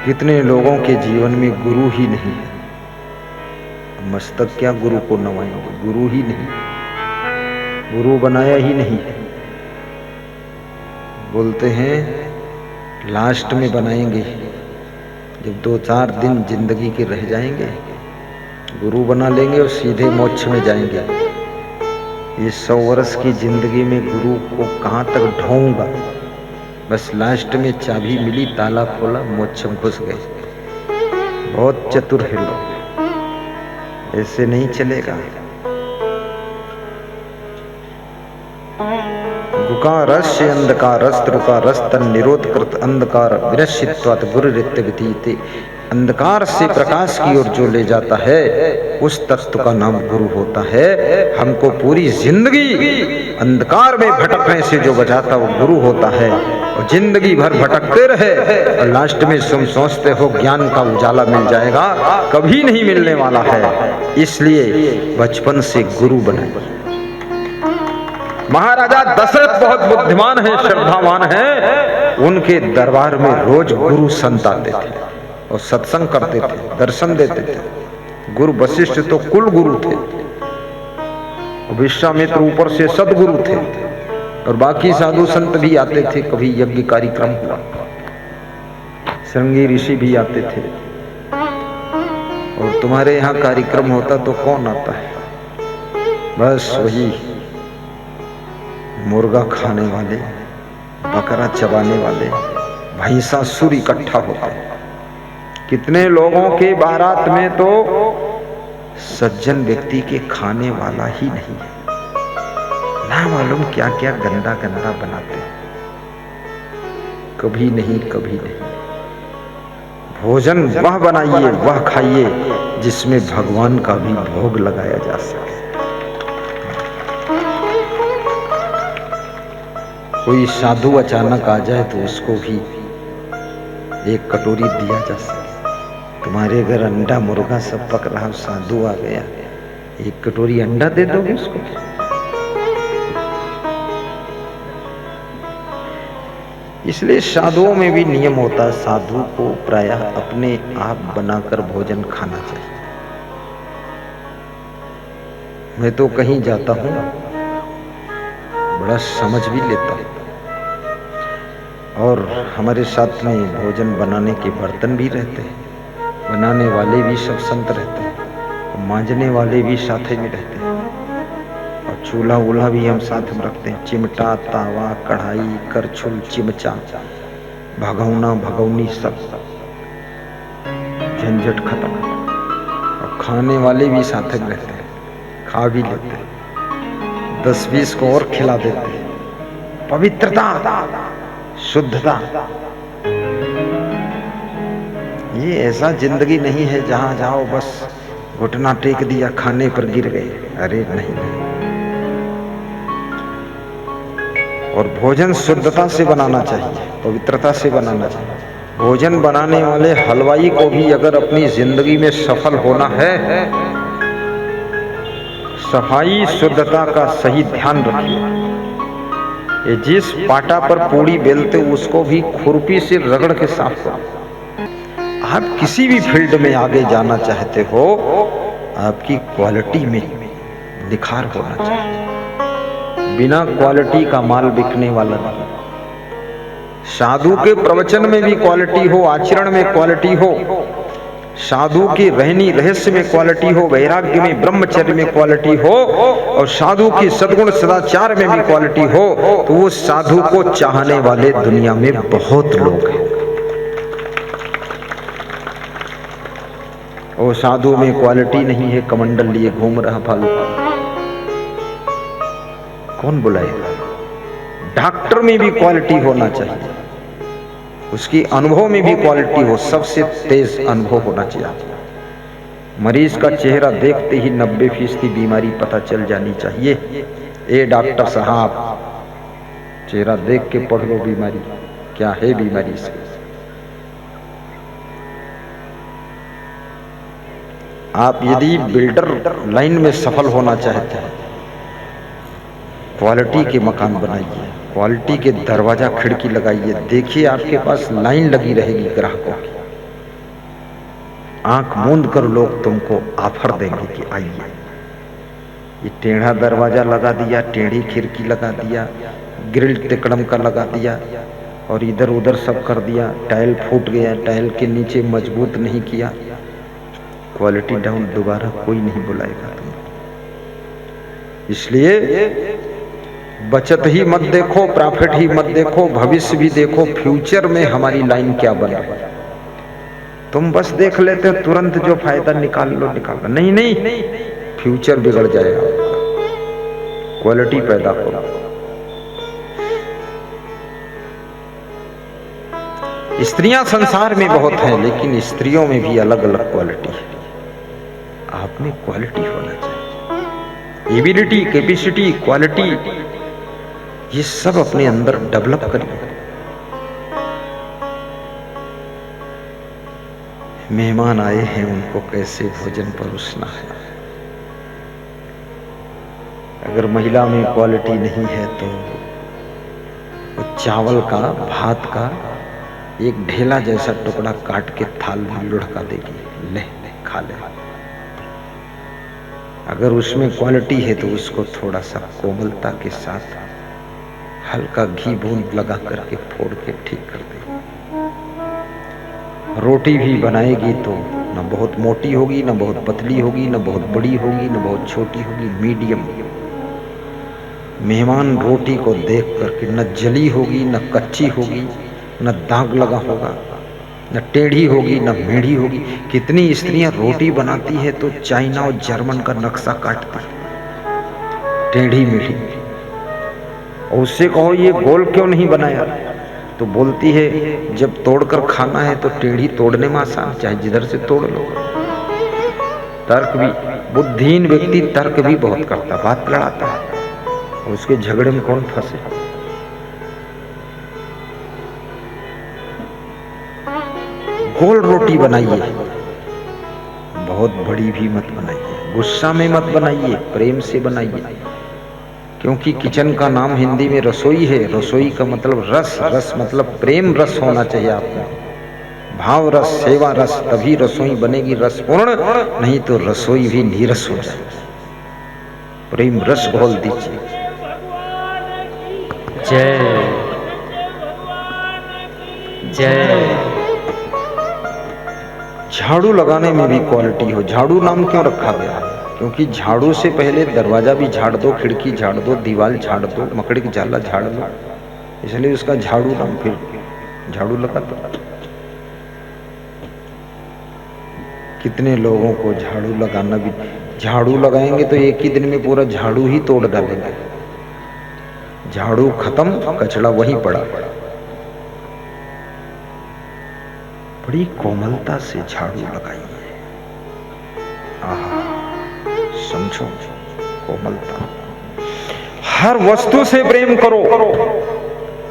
कितने लोगों के जीवन में गुरु ही नहीं है। मस्तक क्या गुरु को नवाएंगे, गुरु ही नहीं, गुरु बनाया ही नहीं है। बोलते हैं लास्ट में बनाएंगे, जब 2-4 दिन जिंदगी के रह जाएंगे गुरु बना लेंगे और सीधे मोक्ष में जाएंगे। ये 100 वर्ष की जिंदगी में गुरु को कहाँ तक ढोऊंगा, बस लास्ट में चाबी मिली, ताला खोला, मोक्ष में घुस गए। बहुत चतुर है लोग, ऐसे नहीं चलेगा। गुकारस्य अंधकारस्त्रुकारस्तन निरोध कृत अंधकार विनश्यत्वात् गुरुरित्य विधीयते। अंधकार से प्रकाश की ओर जो ले जाता है उस तत्व का नाम गुरु होता है। हमको पूरी जिंदगी अंधकार में भटकने से जो बचाता वो गुरु होता है। और जिंदगी भर भटकते रहे और लास्ट में तुम सोचते हो ज्ञान का उजाला मिल जाएगा, कभी नहीं मिलने वाला है। इसलिए बचपन से गुरु बने। महाराजा दशरथ बहुत बुद्धिमान है, श्रद्धावान है। उनके दरबार में रोज गुरु संत आते थे और सत्संग करते थे, दर्शन देते थे। गुरु वशिष्ठ तो कुल गुरु थे, विश्वामित्र ऊपर से सदगुरु थे, और बाकी साधु संत भी आते थे। कभी यज्ञ कार्यक्रम हुआ, श्रृंगी ऋषि भी आते थे। और तुम्हारे यहाँ कार्यक्रम होता तो कौन आता है? बस वही मुर्गा खाने वाले, बकरा चबाने वाले, भैंसासुर इकट्ठा होते। कितने लोगों के बारात में तो सज्जन व्यक्ति के खाने वाला ही नहीं है, ना मालूम क्या क्या गंदा गंदा बनाते हैं। कभी नहीं, कभी नहीं। भोजन वह बनाइए, वह खाइए जिसमें भगवान का भी भोग लगाया जा सके। कोई साधु अचानक आ जाए तो उसको भी एक कटोरी दिया जा सके। तुम्हारे घर अंडा मुर्गा सब पक रहा, साधु आ गया, एक कटोरी अंडा दे दोगे उसको? इसलिए साधुओं में भी नियम होता है, साधु को प्रायः अपने आप बनाकर भोजन खाना चाहिए। मैं तो कहीं जाता हूं बड़ा समझ भी लेता हूं, और हमारे साथ में भोजन बनाने के बर्तन भी रहते हैं, बनाने वाले भी सब संत रहते हैं, मांजने वाले भी साथ में रहते हैं, और चूल्हा वूल्हा भी हम साथ में रखते हैं। चिमटा, तावा, कढ़ाई, करछुल, चिमचा, भगौना, भगौनी, सब झंझट खत्म। और खाने वाले भी साथ में रहते हैं, खा भी लेते हैं, 10-20 को और खिला देते हैं। पवित्रता, शुद्धता, ये ऐसा जिंदगी नहीं है जहां जाओ बस घुटना टेक दिया, खाने पर गिर गए। अरे नहीं, नहीं। और भोजन शुद्धता से बनाना चाहिए, पवित्रता से बनाना चाहिए। भोजन बनाने वाले हलवाई को भी अगर अपनी जिंदगी में सफल होना है, सफाई शुद्धता का सही ध्यान रखिए। ये जिस पाटा पर पूड़ी बेलते उसको भी खुरपी से रगड़ के साफ करो। आप किसी भी फील्ड में आगे जाना चाहते हो, आपकी क्वालिटी में निखार होना चाहिए। बिना क्वालिटी का माल बिकने वाला नहीं। साधु के प्रवचन में भी क्वालिटी हो, आचरण में क्वालिटी हो, साधु की रहनी रहस्य में क्वालिटी हो, वैराग्य में, ब्रह्मचर्य में क्वालिटी हो, और साधु की सद्गुण सदाचार में भी क्वालिटी हो, तो वो साधु को चाहने वाले दुनिया में बहुत लोग हैं। वो साधु में क्वालिटी नहीं है, कमंडल लिए घूम रहा फालतू, कौन बुलाएगा? डॉक्टर में भी क्वालिटी होना चाहिए, उसकी अनुभव में भी क्वालिटी हो, सबसे तेज अनुभव होना चाहिए। मरीज का चेहरा देखते ही 90% बीमारी पता चल जानी चाहिए। ए डॉक्टर साहब, चेहरा देख के पढ़ लो बीमारी क्या है, बीमारी से। आप यदि बिल्डर लाइन में सफल होना चाहते हैं, क्वालिटी के मकान बनाइए, क्वालिटी के दरवाजा खिड़की लगाइए। देखिए आपके पास लाइन लगी रहेगी ग्राहकों की, आंख मूंद कर लोग तुमको ऑफर देंगे कि आइए। ये टेढ़ा दरवाजा लगा दिया, टेढ़ी खिड़की लगा दिया, ग्रिल तिकड़म का लगा दिया और इधर उधर सब कर दिया, टाइल फूट गया, टाइल के नीचे मजबूत नहीं किया, क्वालिटी डाउन, दोबारा कोई नहीं बुलाएगा तुमको। इसलिए बचत ही मत देखो, प्रॉफिट ही मत देखो, भविष्य भी देखो, फ्यूचर में हमारी लाइन क्या बन रही है। तुम बस देख लेते हो तुरंत जो फायदा निकाल लो, नहीं नहीं, फ्यूचर बिगड़ जाएगा। क्वालिटी पैदा करो। स्त्रियां संसार में बहुत हैं, लेकिन स्त्रियों में भी अलग अलग क्वालिटी है। आप में क्वालिटी होना चाहिए, एबिलिटी, कैपेसिटी, क्वालिटी, ये सब अपने अंदर डेवलप करिए। मेहमान आए हैं, उनको कैसे भोजन परोसना है। अगर महिला में क्वालिटी नहीं है तो वो चावल का, भात का एक ढेला जैसा टुकड़ा काट के थाल में लुढ़का देगी, ले खा ले। अगर उसमें क्वालिटी है तो उसको थोड़ा सा कोमलता के साथ हल्का घी बूंद लगा करके फोड़ के ठीक कर दे। रोटी भी बनाएगी तो न बहुत मोटी होगी, न बहुत पतली होगी, न बहुत बड़ी होगी, न बहुत छोटी होगी, मीडियम। मेहमान रोटी को देख करके न जली होगी, न कच्ची होगी, न दाग लगा होगा, न टेढ़ी होगी, न मेढ़ी होगी। कितनी स्त्रियां रोटी बनाती है तो चाइना और जर्मन का नक्शा काटती, टेढ़ी मेढ़ी। और उससे कहो ये गोल क्यों नहीं बनाया, तो बोलती है जब तोड़कर खाना है तो टेढ़ी तोड़ने में आसान, चाहे जिधर से तोड़ लो। तर्क भी, बुद्धिहीन व्यक्ति तर्क भी बहुत करता, बात लड़ाता है, उसके झगड़े में कौन फंसे। गोल रोटी बनाइए, बहुत बड़ी भी मत बनाइए, गुस्सा में मत बनाइए, प्रेम से बनाइए। क्योंकि किचन का नाम हिंदी में रसोई है, रसोई का मतलब रस, रस मतलब प्रेम रस होना चाहिए आप में, भाव रस, सेवा रस, तभी रसोई बनेगी रसपूर्ण, नहीं तो रसोई भी नीरस हो जाएगी। प्रेम रस घोल दीजिए। जय जय। झाड़ू लगाने में भी क्वालिटी हो। झाड़ू नाम क्यों रखा गया? क्योंकि झाड़ू से पहले दरवाजा भी झाड़ दो, खिड़की झाड़ दो, दीवार झाड़ दो, मकड़ी की जाला झाड़ दो, इसलिए उसका झाड़ू नाम। फिर झाड़ू लगा दो। कितने लोगों को झाड़ू लगाना भी, झाड़ू लगाएंगे तो एक ही दिन में पूरा झाड़ू ही तोड़ डालेंगे। झाड़ू खत्म, कचड़ा वहीं पड़ा। बड़ी कोमलता से झाड़ू लगाइए। आहा, समझो कोमलता। हर वस्तु से प्रेम करो,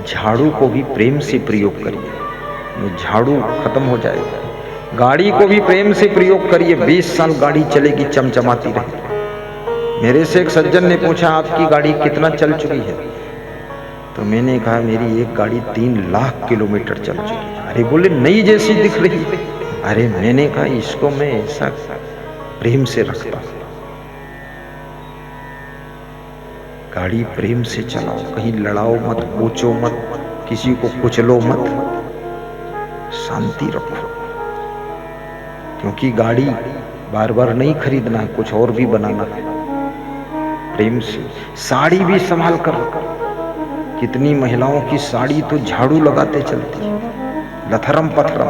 झाड़ू को भी प्रेम से प्रयोग करिए, झाड़ू खत्म हो जाएगा। गाड़ी को भी प्रेम से प्रयोग करिए, 20 साल गाड़ी चलेगी, चमचमाती रहेगी। मेरे से एक सज्जन ने पूछा आपकी गाड़ी कितना चल चुकी है, तो मैंने कहा मेरी एक गाड़ी 3 लाख किलोमीटर चल चुकी है। अरे बोले नई जैसी दिख रही। अरे मैंने कहा इसको मैं ऐसा प्रेम से रखता हूं। गाड़ी प्रेम से चलाओ, कहीं लड़ाओ मत, पूछो मत, किसी को कुचलो मत, शांति रखो। क्योंकि गाड़ी बार बार नहीं खरीदना है, कुछ और भी बनाना है। प्रेम से साड़ी भी संभाल कर रखो। कितनी महिलाओं की साड़ी तो झाड़ू लगाते चलती है, लथरम पथरम,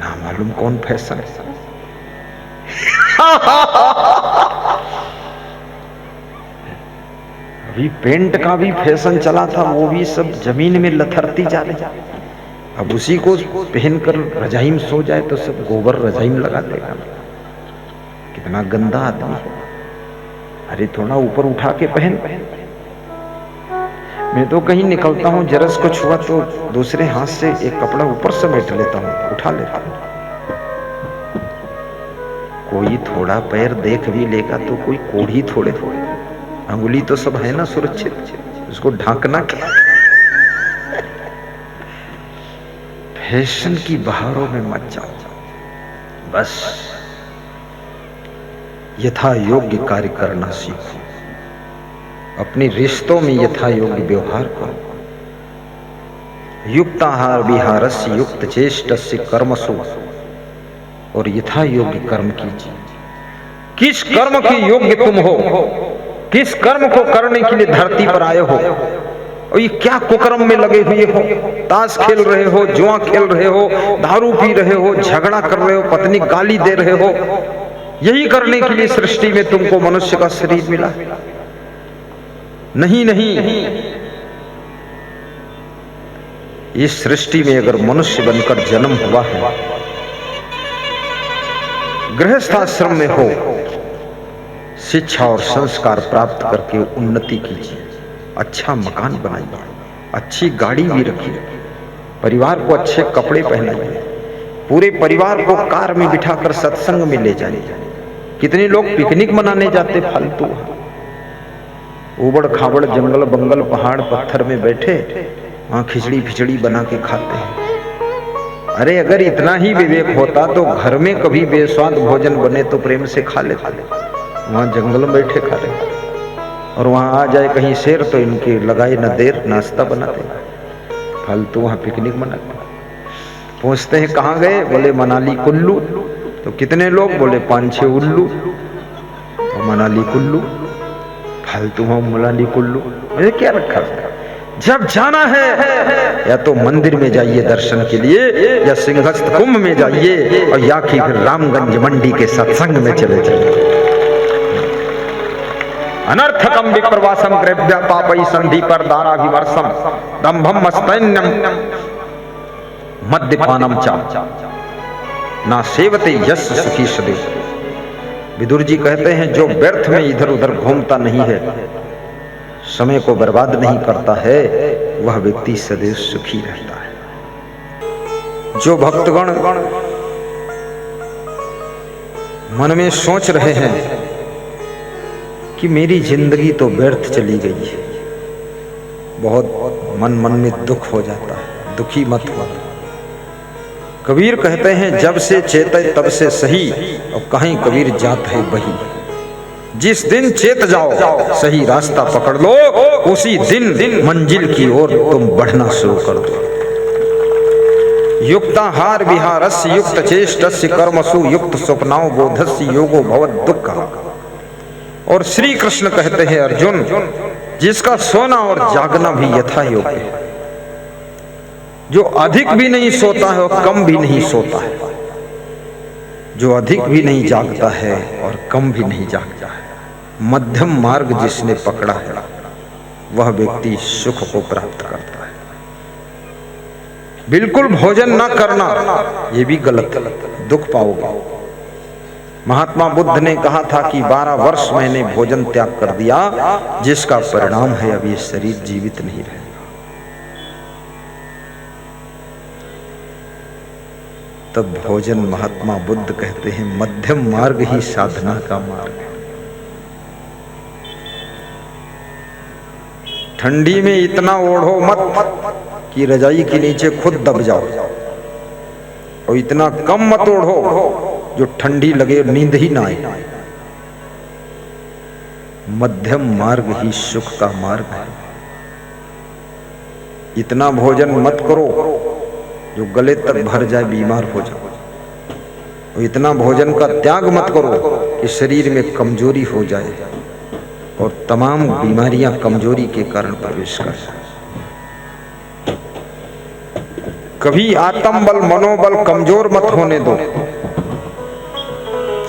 ना मालूम कौन फैशन है। अभी पेंट का भी फैशन चला था, वो भी सब जमीन में लथरती जा रही। अब उसी को पहनकर रजाई में सो जाए तो सब गोबर रजाई में लगा देगा। कितना गंदा आदमी है। अरे थोड़ा ऊपर उठा के पहन। मैं तो कहीं निकलता हूँ, जरस कुछ हुआ तो दूसरे हाथ से एक कपड़ा ऊपर समेट लेता हूँ, उठा लेता हूँ। कोई थोड़ा पैर देख भी लेगा तो कोई कोढ़ी थोड़े थोड़े, अंगुली तो सब है ना सुरक्षित, उसको ढांकना क्या। फैशन की बहारों में मत जाओ, बस यथा योग्य कार्य करना सीखो, अपने रिश्तों में यथा योग्य व्यवहार करो। युक्ताहार विहारस्य युक्त चेष्टस्य कर्मसु, और यथा योग्य कर्म कीजिए। किस कर्म के योग्य तुम हो, किस कर्म को करने के लिए धरती पर आए हो, और ये क्या कुकर्म में लगे हुए हो? ताश खेल रहे हो, जुआ खेल रहे हो, दारू पी रहे हो, झगड़ा कर रहे हो, पत्नी गाली दे रहे हो। यही करने के लिए सृष्टि में तुमको मनुष्य का शरीर मिला? नहीं नहीं, इस सृष्टि में अगर मनुष्य बनकर जन्म हुआ है, गृहस्थाश्रम में हो, शिक्षा और संस्कार प्राप्त करके उन्नति कीजिए, अच्छा मकान बनाइए, अच्छी गाड़ी भी रखिए, परिवार को अच्छे कपड़े पहनाइए, पूरे परिवार को कार में बिठाकर सत्संग में ले जाइए। कितने लोग पिकनिक मनाने जाते फालतू, उबड़ खाबड़ जंगल बंगल पहाड़ पत्थर में बैठे वहां खिचड़ी फिचड़ी बना के खाते हैं। अरे अगर इतना ही विवेक होता तो घर में कभी बेस्वाद भोजन बने तो प्रेम से खा लेते, वहां जंगल में बैठे खा रहे। और वहां आ जाए कहीं शेर तो इनके लगाए न देर नाश्ता बनाते, फालतू वहां पिकनिक मनाते। पूछते हैं कहाँ गए, बोले मनाली कुल्लू। तो कितने लोग, बोले 5-6 उल्लू। तो मनाली कुल्लू, फालतू वहां मनाली कुल्लू, मुझे क्या रखा? जब जाना है या तो मंदिर में जाइए दर्शन के लिए, या सिंहस्थ कुंभ में जाइए, और या कि फिर रामगंज मंडी के सत्संग में चले जाइए। अनर्थकम विप्रवासम ग्रव्य पापई संधि पर दाराभिवर्षम दंभम मस्तैन्यम मद्यपानम चा ना सेवते यश सुखी सदैव। विदुर जी कहते हैं जो व्यर्थ में इधर उधर घूमता नहीं है, समय को बर्बाद नहीं करता है, वह व्यक्ति सदैव सुखी रहता है। जो भक्तगण मन में सोच रहे हैं कि मेरी जिंदगी तो व्यर्थ चली गई है, बहुत मन में दुख हो जाता है, दुखी मत हो। कबीर कहते हैं जब से चेते तब से सही, और कहीं कबीर जात है वही। जिस दिन चेत जाओ सही रास्ता पकड़ लो, उसी दिन मंजिल की ओर तुम बढ़ना शुरू कर दो। युक्ताहार विहारस्य युक्त चेष्टस्य कर्मसु युक्त स्वप्नाओ बोधस्य योगो भवद दुःख। और श्री कृष्ण कहते हैं अर्जुन, जिसका सोना और जागना भी यथा योग्य है, जो अधिक भी नहीं सोता है और कम भी नहीं सोता है, जो अधिक भी नहीं जागता है और कम भी नहीं जागता है, मध्यम मार्ग जिसने पकड़ा है, वह व्यक्ति सुख को प्राप्त करता है। बिल्कुल भोजन ना करना यह भी गलत है, दुख पाओगे। महात्मा बुद्ध ने कहा था कि 12 वर्ष मैंने भोजन त्याग कर दिया, जिसका परिणाम है अब ये शरीर जीवित नहीं रहेगा। तब भोजन महात्मा बुद्ध कहते हैं मध्यम मार्ग ही साधना का मार्ग है। ठंडी में इतना ओढ़ो मत कि रजाई के नीचे खुद दब जाओ, और इतना कम मत ओढ़ो जो ठंडी लगे नींद ही ना आए। मध्यम मार्ग ही सुख का मार्ग है। इतना भोजन मत करो जो गले तक भर जाए, बीमार हो जाओ, और इतना भोजन का त्याग मत करो कि शरीर में कमजोरी हो जाए और तमाम बीमारियां कमजोरी के कारण प्रवेश कर जाए। कभी आत्मबल मनोबल कमजोर मत होने दो,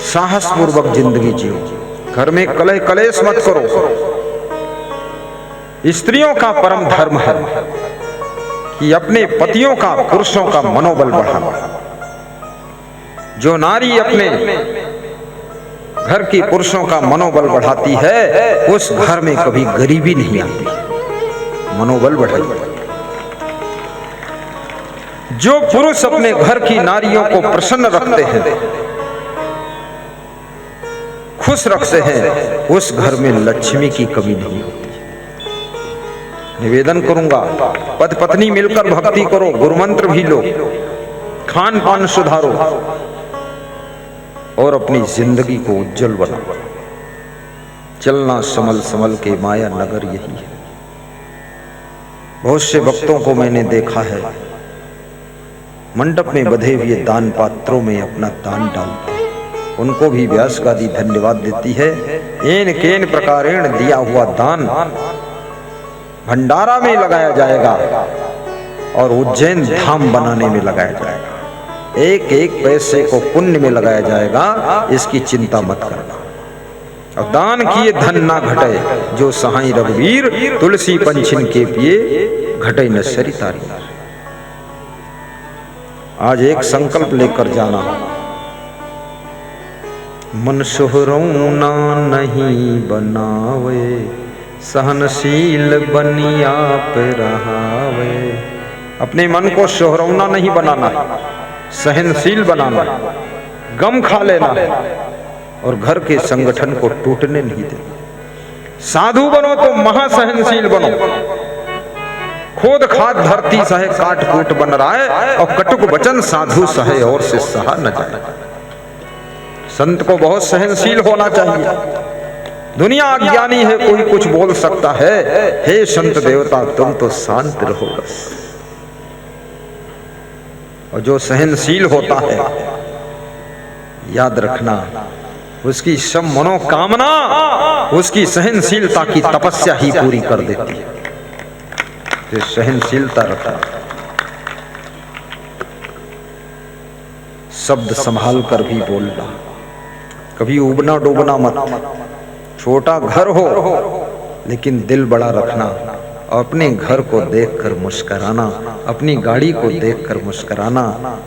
साहस पूर्वक जिंदगी जियो। घर में कलह कलेश मत करो। स्त्रियों का परम धर्म है कि अपने पतियों का, पुरुषों का मनोबल बढ़ाना। जो नारी अपने घर की पुरुषों का मनोबल बढ़ाती है, उस घर में कभी गरीबी नहीं आती। मनोबल बढ़ाइए। जो पुरुष अपने घर की नारियों को प्रसन्न रखते हैं, खुश रखते हैं, उस घर में लक्ष्मी की कमी नहीं होती। निवेदन करूंगा, पति पत्नी मिलकर भक्ति करो, गुरु मंत्र भी लो, खान पान सुधारो, और अपनी जिंदगी को उज्जवल बना। चलना समल समल के माया नगर यही है। बहुत से भक्तों को मैंने देखा है मंडप में बधे हुए दान पात्रों में अपना दान डालते हैं। उनको भी व्यास गादी धन्यवाद देती है। एन केन प्रकारेण दिया हुआ दान भंडारा में लगाया जाएगा और उज्जैन धाम बनाने में लगाया जाएगा। एक एक पैसे को पुण्य में लगाया जाएगा, इसकी चिंता मत करना। और दान किए धन ना घटे, जो सहाय रघुवीर तुलसी पंछिन के पिए घटे न सरी तारी। आज एक संकल्प लेकर जाना, मन सोहरौना नहीं बनावे, सहनशील बनी आप रहावे। अपने मन को सोहरौना नहीं बनाना, सहनशील बनाना, गम खा लेना और घर के संगठन को टूटने नहीं देना। साधु बनो तो महासहनशील बनो। खोद खाद धरती सहे काट कूट बन रहा है और कटुक वचन साधु सहे और से सहा न जाए। संत को बहुत सहनशील होना चाहिए। दुनिया अज्ञानी है, कोई कुछ बोल सकता है। हे संत देवता तुम तो शांत रहो बस। और जो सहनशील होता है याद रखना, उसकी सब मनोकामना उसकी सहनशीलता की तपस्या ही पूरी कर देती है। जो सहनशीलता रखा, शब्द संभाल कर भी बोलना, कभी उबना डूबना मत। छोटा घर हो लेकिन दिल बड़ा रखना, और अपने घर को देखकर मुस्कुराना, अपनी गाड़ी को देखकर मुस्कुराना,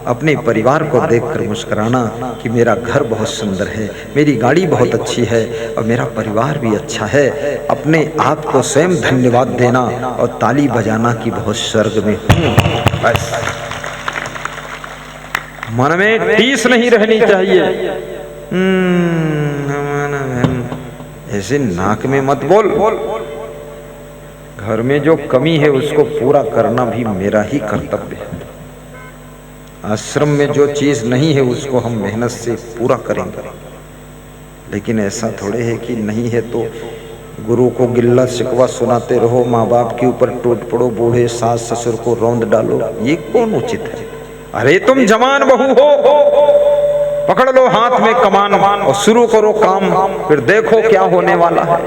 अपने परिवार को देखकर मुस्कुराना कि मेरा घर बहुत सुंदर है, मेरी गाड़ी बहुत अच्छी है और मेरा परिवार भी अच्छा है। अपने आप को स्वयं धन्यवाद देना और ताली बजाना कि बहुत स्वर्ग में हूँ। बस मन में टीस नहीं रहनी चाहिए। ऐसे नाक में मत बोल। घर में जो कमी है उसको पूरा करना भी मेरा ही कर्तव्य है। आश्रम में जो चीज नहीं है उसको हम मेहनत से पूरा करेंगे। लेकिन ऐसा थोड़े है कि नहीं है तो गुरु को गिल्ला शिकवा सुनाते रहो, माँ बाप के ऊपर टूट पड़ो, बूढ़े सास ससुर को रौंद डालो। ये कौन उचित है? अरे तुम जवान बहू हो, पकड़ लो हाथ में कमान और शुरू करो काम, फिर देखो क्या होने वाला है।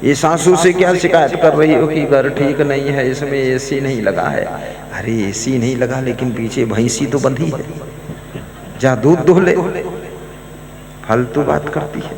ये सासू से क्या शिकायत कर रही हो कि घर ठीक नहीं है, इसमें एसी नहीं लगा है। अरे एसी नहीं लगा लेकिन पीछे भैंसी तो बंधी है, जा दूध दुह ले। फालतू बात करती है।